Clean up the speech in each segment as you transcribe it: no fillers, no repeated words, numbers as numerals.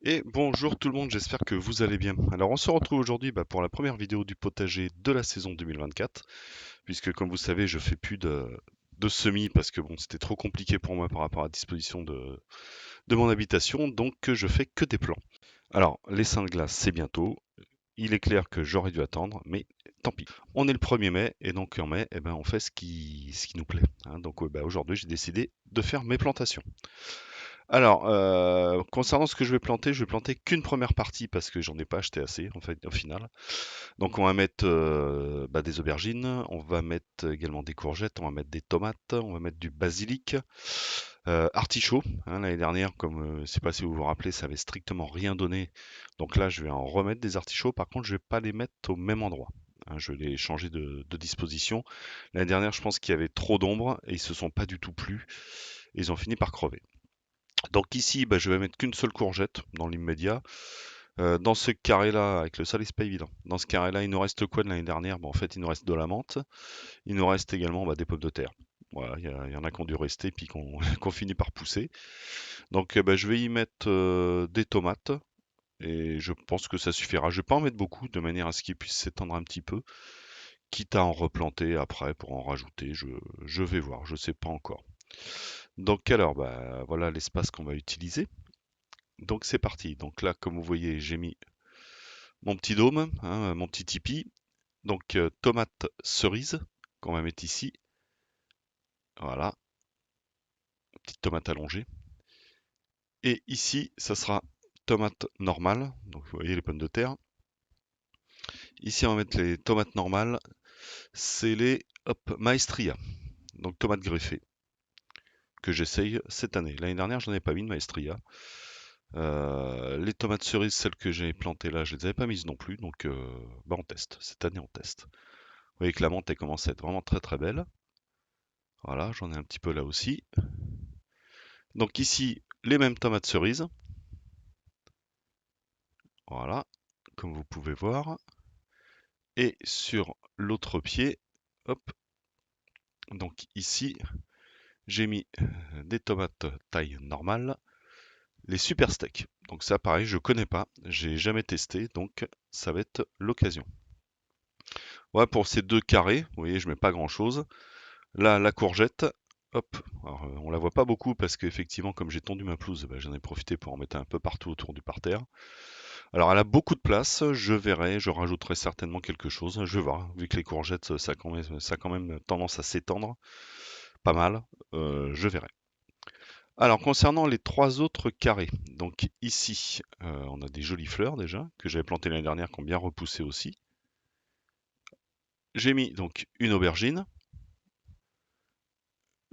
Et bonjour tout le monde, j'espère que vous allez bien. Alors on se retrouve aujourd'hui pour la première vidéo du potager de la saison 2024, puisque comme vous savez je fais plus de semis parce que bon c'était trop compliqué pour moi par rapport à la disposition de mon habitation, donc je fais que des plants. Alors les seins de glace c'est bientôt, il est clair que j'aurais dû attendre, mais tant pis. On est le 1er mai et donc en mai on fait ce qui nous plaît, hein. Donc aujourd'hui j'ai décidé de faire mes plantations. Alors, concernant ce que je vais planter qu'une première partie parce que j'en ai pas acheté assez en fait au final. Donc on va mettre des aubergines, on va mettre également des courgettes, on va mettre des tomates, on va mettre du basilic, artichaut, hein. L'année dernière, comme je sais pas si vous vous rappelez, ça avait strictement rien donné. Donc là, je vais en remettre des artichauts. Par contre, je vais pas les mettre au même endroit, hein. Je vais les changer de disposition. L'année dernière, je pense qu'il y avait trop d'ombre et ils se sont pas du tout plu. Et ils ont fini par crever. Donc ici, je vais mettre qu'une seule courgette dans l'immédiat. Dans ce carré-là, avec le sol, c'est pas évident. Dans ce carré-là, il nous reste quoi de l'année dernière? En fait, il nous reste de la menthe. Il nous reste également des pommes de terre. Voilà, il y en a qui ont dû rester puis qu'on qu'on finit par pousser. Donc je vais y mettre des tomates et je pense que ça suffira. Je vais pas en mettre beaucoup de manière à ce qu'il puisse s'étendre un petit peu, quitte à en replanter après pour en rajouter. Je vais voir, je sais pas encore. Donc alors, voilà l'espace qu'on va utiliser. Donc c'est parti. Donc là, comme vous voyez, j'ai mis mon petit dôme, hein, mon petit tipi. Donc tomate cerise qu'on va mettre ici. Voilà, petite tomate allongée. Et ici, ça sera tomate normale. Donc vous voyez les pommes de terre. Ici, on va mettre les tomates normales. C'est les maestria. Donc tomates greffées que j'essaye cette année. L'année dernière, j'en avais pas mis de maestria. Les tomates cerises, celles que j'ai plantées là, je les avais pas mises non plus. Donc on teste. Cette année, on teste. Vous voyez que la menthe elle commence à être vraiment très très belle. Voilà, j'en ai un petit peu là aussi. Donc ici, les mêmes tomates cerises. Voilà, comme vous pouvez voir. Et sur l'autre pied, hop, donc ici, j'ai mis des tomates taille normale, les super steaks. Donc ça, pareil, je connais pas, j'ai jamais testé, donc ça va être l'occasion. Voilà pour ces deux carrés, vous voyez, je mets pas grand chose. Là, la courgette, hop, alors, on la voit pas beaucoup parce qu'effectivement, comme j'ai tondu ma pelouse, j'en ai profité pour en mettre un peu partout autour du parterre. Alors, elle a beaucoup de place, je verrai, je rajouterai certainement quelque chose, je vais voir, vu que les courgettes, ça a quand même tendance à s'étendre, pas mal, je verrai. Alors, concernant les trois autres carrés, donc ici, on a des jolies fleurs déjà, que j'avais plantées l'année dernière, qui ont bien repoussé aussi. J'ai mis donc une aubergine,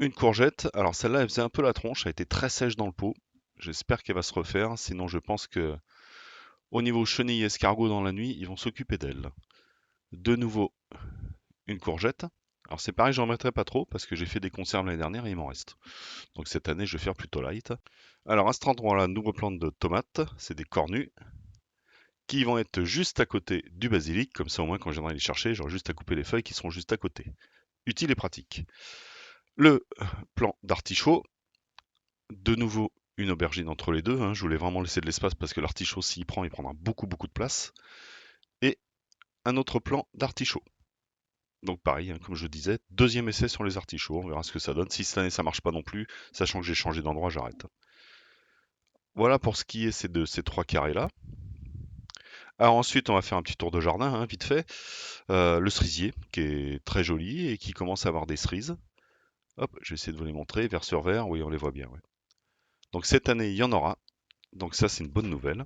une courgette. Alors celle-là, elle faisait un peu la tronche, elle a été très sèche dans le pot. J'espère qu'elle va se refaire, sinon je pense que au niveau chenille et escargot dans la nuit, ils vont s'occuper d'elle. De nouveau, une courgette. Alors c'est pareil, j'en mettrai pas trop parce que j'ai fait des conserves l'année dernière et il m'en reste. Donc cette année, je vais faire plutôt light. Alors à cet endroit-là, nouveau plant de tomates, c'est des cornues qui vont être juste à côté du basilic. Comme ça, au moins, quand je viendrai les chercher, j'aurai juste à couper les feuilles qui seront juste à côté. Utile et pratique. Le plant d'artichaut, de nouveau une aubergine entre les deux, hein. Je voulais vraiment laisser de l'espace parce que l'artichaut, s'il prend, il prendra beaucoup de place. Et un autre plant d'artichaut. Donc pareil, hein, comme je disais, deuxième essai sur les artichauts, on verra ce que ça donne. Si cette année ça marche pas non plus, sachant que j'ai changé d'endroit, j'arrête. Voilà pour ce qui est de ces trois carrés là. Alors ensuite on va faire un petit tour de jardin, hein, vite fait. Le cerisier qui est très joli et qui commence à avoir des cerises. Hop, je vais essayer de vous les montrer, vert sur vert, oui on les voit bien. Ouais. Donc cette année il y en aura, donc ça c'est une bonne nouvelle.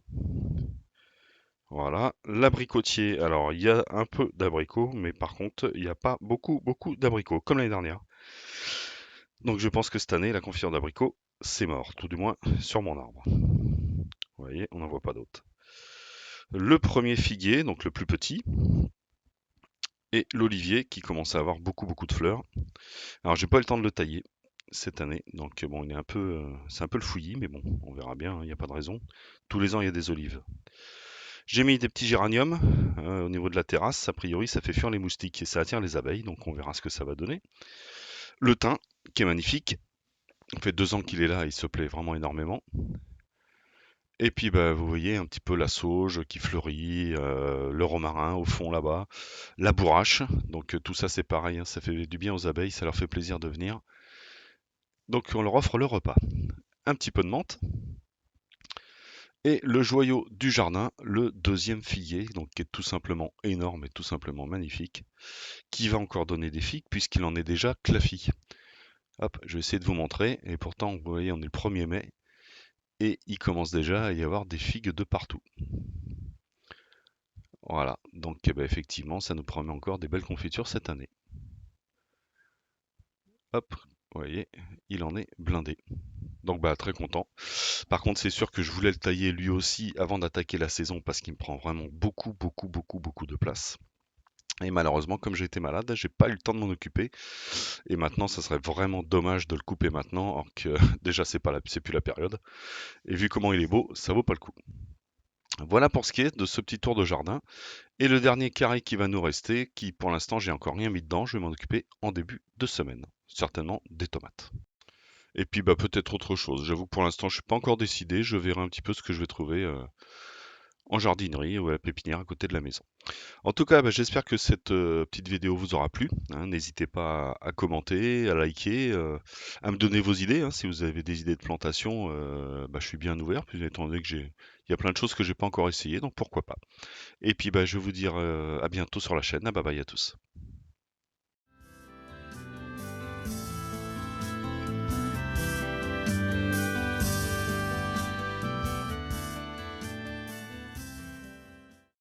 Voilà, l'abricotier, alors il y a un peu d'abricots, mais par contre il n'y a pas beaucoup d'abricots, comme l'année dernière. Donc je pense que cette année, la confiture d'abricot, c'est mort, tout du moins sur mon arbre. Vous voyez, on n'en voit pas d'autres. Le premier figuier, donc le plus petit, et l'olivier qui commence à avoir beaucoup de fleurs. Alors j'ai pas eu le temps de le tailler cette année, donc bon, il est un peu, c'est un peu le fouillis, mais bon, on verra bien, il n'y a pas de raison. Tous les ans, il y a des olives. J'ai mis des petits géraniums au niveau de la terrasse, a priori ça fait fuir les moustiques et ça attire les abeilles, donc on verra ce que ça va donner. Le thym, qui est magnifique, ça fait 2 ans qu'il est là, il se plaît vraiment énormément. Et puis bah, vous voyez un petit peu la sauge qui fleurit, le romarin au fond là-bas, la bourrache. Donc tout ça c'est pareil, hein, ça fait du bien aux abeilles, ça leur fait plaisir de venir. Donc on leur offre le repas. Un petit peu de menthe et le joyau du jardin, le deuxième figuier, donc qui est tout simplement énorme et tout simplement magnifique, qui va encore donner des figues puisqu'il en est déjà claffi. Hop, je vais essayer de vous montrer. Et pourtant, vous voyez, on est le 1er mai et il commence déjà à y avoir des figues de partout. Voilà, donc eh ben, effectivement, ça nous promet encore des belles confitures cette année. Hop, vous voyez, il en est blindé. Donc bah très content. Par contre, c'est sûr que je voulais le tailler lui aussi avant d'attaquer la saison parce qu'il me prend vraiment beaucoup de place. Et malheureusement, comme j'ai été malade, j'ai pas eu le temps de m'en occuper. Et maintenant, ça serait vraiment dommage de le couper maintenant, alors que déjà c'est plus la période. Et vu comment il est beau, ça vaut pas le coup. Voilà pour ce qui est de ce petit tour de jardin. Et le dernier carré qui va nous rester, qui pour l'instant j'ai encore rien mis dedans, je vais m'en occuper en début de semaine. Certainement des tomates. Et puis bah peut-être autre chose. J'avoue que pour l'instant je suis pas encore décidé, je verrai un petit peu ce que je vais trouver en jardinerie ou à la pépinière à côté de la maison. En tout cas, bah, j'espère que cette petite vidéo vous aura plu, hein. N'hésitez pas à commenter, à liker, à me donner vos idées, hein. Si vous avez des idées de plantation, bah, je suis bien ouvert, puis étant donné que il y a plein de choses que j'ai pas encore essayé, donc pourquoi pas. Et puis bah, je vais vous dire à bientôt sur la chaîne. Ah, bye bye à tous.